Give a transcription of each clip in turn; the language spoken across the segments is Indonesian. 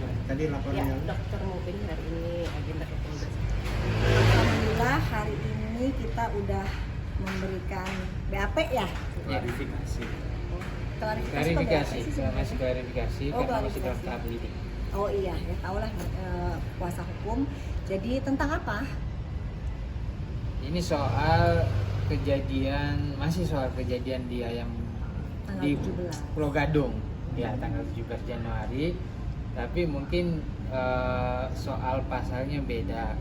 Tadi laporan Ya, dokter mungkin hari ini agenda ketemu. Alhamdulillah hari ini kita udah memberikan BAP ya. klarifikasi. Klarifikasi, sih sebenarnya? masih klarifikasi Oh, karena masih dalam klarifikasi. tahap lidik. Oh iya, ya tahulah kuasa hukum. Jadi tentang apa? Ini soal kejadian, masih soal kejadian dia yang Tanggal di 17. Pulau Gadung, ya tanggal 17 Januari. Tapi mungkin soal pasalnya beda,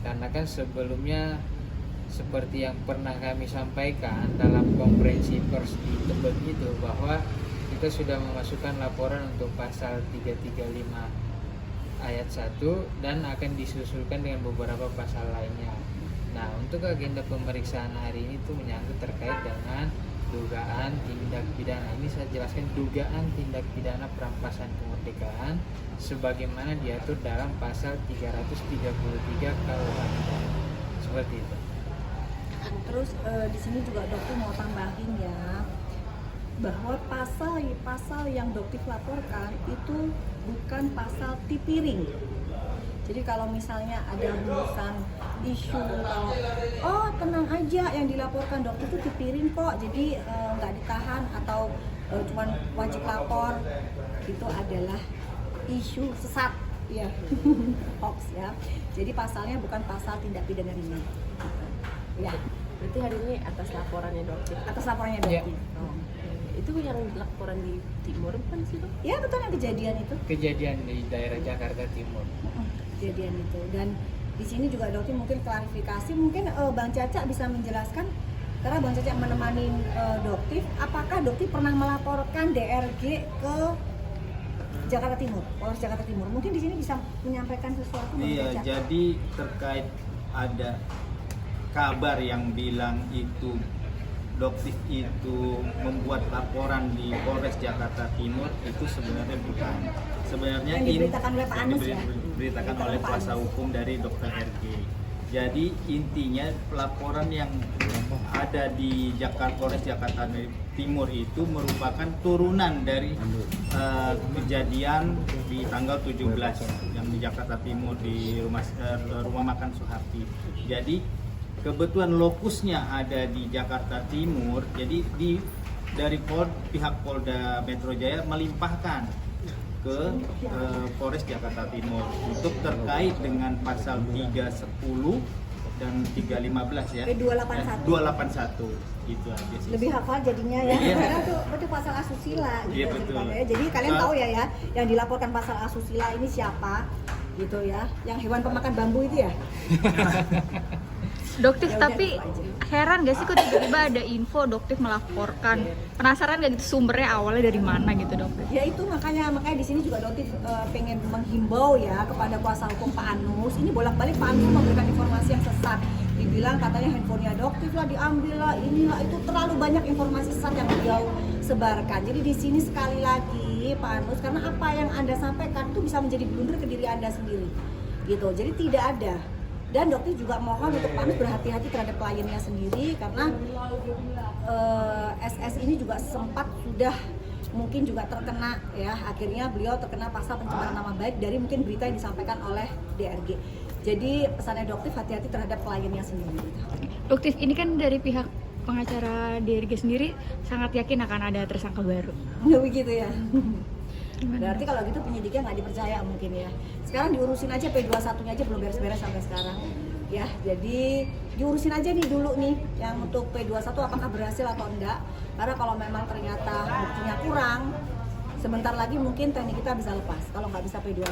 karena kan sebelumnya seperti yang pernah kami sampaikan dalam konferensi pers di Tebet itu, bahwa kita sudah memasukkan laporan untuk pasal 335 ayat 1 dan akan disusulkan dengan beberapa pasal lainnya. Nah, untuk agenda pemeriksaan hari ini itu menyangkut terkait dengan dugaan tindak pidana. Ini saya jelaskan, dugaan tindak pidana perampasan kemerdekaan sebagaimana diatur dalam pasal 333 KUH. Seperti itu. Terus di sini juga dokter mau tambahin ya, bahwa pasal yang dokter laporkan itu bukan pasal tipiring. Jadi kalau misalnya ada urusan isu kalau oh tenang aja yang dilaporkan dokter itu tipiring kok, jadi nggak ditahan atau cuman wajib lapor, itu adalah isu sesat ya. Hoax ya. Jadi pasalnya bukan pasal tindak pidana ringan. Ya, Berarti hari ini atas laporannya dokter. atas laporannya Ya. dokter. Oh, itu yang laporan di Timur bukan sih dok? Ya betul, yang kejadian itu. Kejadian di daerah Jakarta Timur. Kejadian itu. Dan di sini juga dokter mungkin klarifikasi, mungkin Bang Caca bisa menjelaskan, karena Bang Caca menemani dokter, apakah dokter pernah melaporkan DRG ke Jakarta Timur, Polres Jakarta Timur? Mungkin di sini bisa menyampaikan sesuatu Bang Iya, Caca. jadi terkait ada kabar yang bilang itu Doktif itu membuat laporan di Polres Jakarta Timur, itu sebenarnya bukan. Sebenarnya Yang diberitakan oleh Pak yang Anus ya? diberitakan oleh Pak kuasa Anus. hukum dari Dr. RG. Jadi intinya laporan yang ada di Polres Jakarta Timur itu merupakan turunan dari kejadian di tanggal 17 yang di Jakarta Timur di rumah makan Suharti. Jadi kebetulan lokusnya ada di Jakarta Timur, jadi dari pihak Polda Metro Jaya melimpahkan ke Polres Jakarta Timur untuk terkait dengan pasal 310 dan 315 ya. 281. 281 itu aja sih. Lebih hafal jadinya ya, Iya. karena itu pasal asusila gitu. Iya, betul. ceritanya. Jadi kalian tahu ya, yang dilaporkan pasal asusila ini siapa gitu ya, yang hewan pemakan bambu itu ya. Doktif, Ya udah, tapi itu aja. heran gak sih kok tiba-tiba ada info Doktif melaporkan? Penasaran gak gitu sumbernya awalnya dari mana gitu Doktif? Ya itu makanya di sini juga Doktif pengen menghimbau ya kepada kuasa hukum Pak Anus. Ini bolak-balik Pak Anus memberikan informasi yang sesat. Dibilang katanya handphonenya Doktif lah diambil lah, inilah itu, terlalu banyak informasi sesat yang beliau sebarkan. Jadi di sini sekali lagi Pak Anus, karena apa yang Anda sampaikan itu bisa menjadi blunder ke diri Anda sendiri. Gitu. Jadi tidak ada. Dan dokter juga mohon untuk Pak Anus berhati-hati terhadap kliennya sendiri, karena SS ini juga sempat sudah mungkin juga terkena ya, akhirnya beliau terkena pasal pencemaran nama baik dari mungkin berita yang disampaikan oleh DRG. Jadi pesannya dokter hati-hati terhadap kliennya sendiri. Doktif, ini kan dari pihak pengacara DRG sendiri sangat yakin akan ada tersangka baru. Nggak begitu ya? Gimana? Berarti kalau gitu penyidikan nggak dipercaya mungkin ya. Sekarang diurusin aja P21-nya aja belum beres-beres sampai sekarang. Ya, jadi diurusin aja nih dulu nih yang untuk P21 apakah berhasil atau enggak. Karena kalau memang ternyata buktinya kurang, sebentar lagi mungkin teknik kita bisa lepas kalau nggak bisa P21.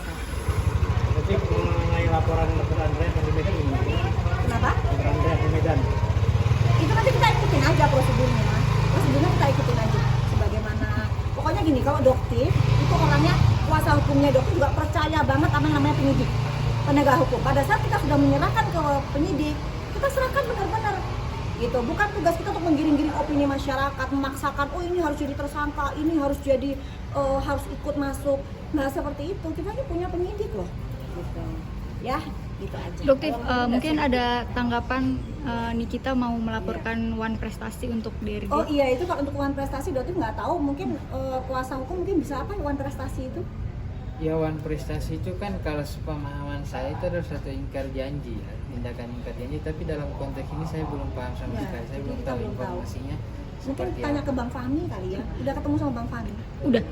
Jadi mengenai laporan Dr. Andreas dari Medan ini, Kenapa? Dr. Andreas di Medan, Itu nanti kita ikutin aja prosedurnya. Prosedurnya kita ikutin aja sebagaimana. Pokoknya gini, kalau dokter itu orangnya, kuasa hukumnya dokter juga percaya banget sama yang namanya penyidik, penegak hukum. Pada saat kita sudah menyerahkan ke penyidik, kita serahkan benar-benar gitu. Bukan tugas kita untuk menggiring-giring opini masyarakat, memaksakan oh ini harus jadi tersangka, ini harus jadi harus ikut masuk. Nggak seperti itu. Kita ini punya penyidik loh. Gitu. Ya, gitu aja. Doktif, Kalau menurut mungkin saya- ada tanggapan Nikita mau melaporkan Wan Prestasi untuk DRG? Oh iya, itu kalau untuk Wan Prestasi dokter nggak tahu, mungkin kuasa hukum mungkin bisa apa Wan Prestasi itu? Ya, wan prestasi itu kan kalau sepemahaman saya itu adalah suatu ingkar janji, ya, tindakan ingkar janji. Tapi dalam konteks ini saya belum paham sama Ya, sekali, saya itu belum kita tahu belum tahu. informasinya. Mungkin seperti tanya apa. ke Bang Fahmi kali ya. Udah ketemu sama Bang Fahmi? Udah,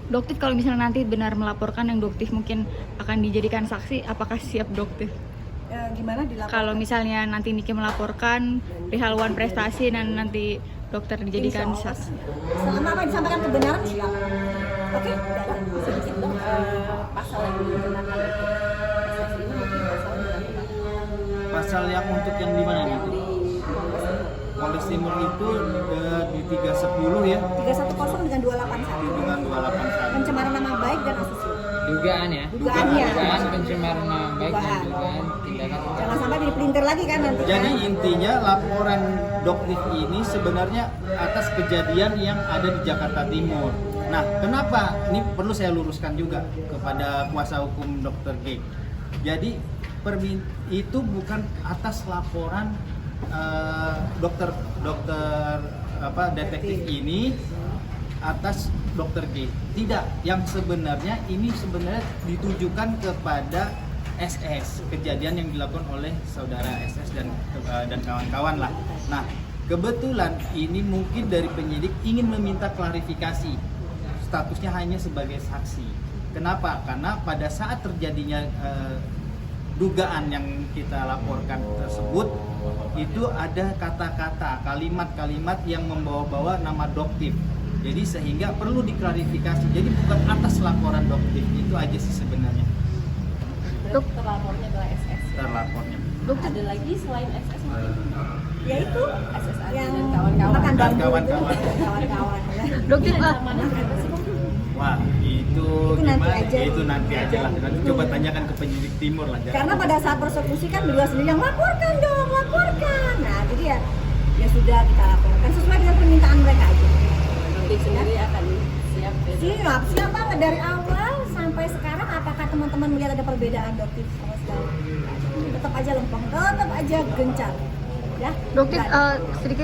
Doktif kalau misalnya nanti benar melaporkan yang Doktif mungkin akan dijadikan saksi, apakah siap Doktif? Gimana dilakukan? Kalau misalnya nanti Niki melaporkan perihal wan prestasi dan nanti dokter dijadikan Insya Allah. saksi. Selama apa disampaikan kebenaran siap. Oke? sedikit dong pasal yang digunakan untuk prestasi ini mungkin pasal berapa? Pasal yang untuk yang di mana nih? Yang di Polres Timur itu di 310 ya, 310 dengan 281. dengan 281. Pencemaran nama baik dan asusila. Dugaan ya. Dugaannya. Dugaan pencemaran nama baik dan Dugaan. dugaan tindakan. Jangan sampai dipelintir lagi kan nanti. Jadi kan? intinya laporan Doktif ini sebenarnya atas kejadian yang ada di Jakarta Timur. Nah, kenapa? Ini perlu saya luruskan juga kepada kuasa hukum Dr. G. Jadi itu bukan atas laporan dokter detektif ini atas Dr. G. Tidak, yang sebenarnya ini sebenarnya ditujukan kepada SS, kejadian yang dilakukan oleh saudara SS dan kawan-kawan lah. Nah, kebetulan ini mungkin dari penyidik ingin meminta klarifikasi, statusnya hanya sebagai saksi. Kenapa? Karena pada saat terjadinya dugaan yang kita laporkan tersebut, itu ada kata-kata, kalimat-kalimat yang membawa-bawa nama Doktif. Jadi sehingga perlu diklarifikasi. Jadi bukan atas laporan Doktif, itu aja sih sebenarnya. berarti terlapornya adalah SS. Terlapornya. Ada lagi selain SS mungkin? Yaitu SS yang dan kawan-kawan. makan Dan bambu. kawan-kawan. Kawan-kawan. Ya. Doktif, Ancamannya berapa sih Bang? Wah, itu nanti gimana? aja. Itu nanti aja lah. Nanti coba tanyakan ke penyidik Timur lah. Karena pada saat persekusi kan beliau sendiri yang laporkan dong, laporkan. Nah, jadi ya sudah kita laporkan sesuai dengan permintaan mereka aja. Doktif sendiri akan siap ya? Siap banget dari awal sampai sekarang. Apakah teman-teman melihat ada perbedaan Doktif sama sekali? Tetap aja lempeng, tetap aja gencar. Ya. Doktif Nggak ada. sedikit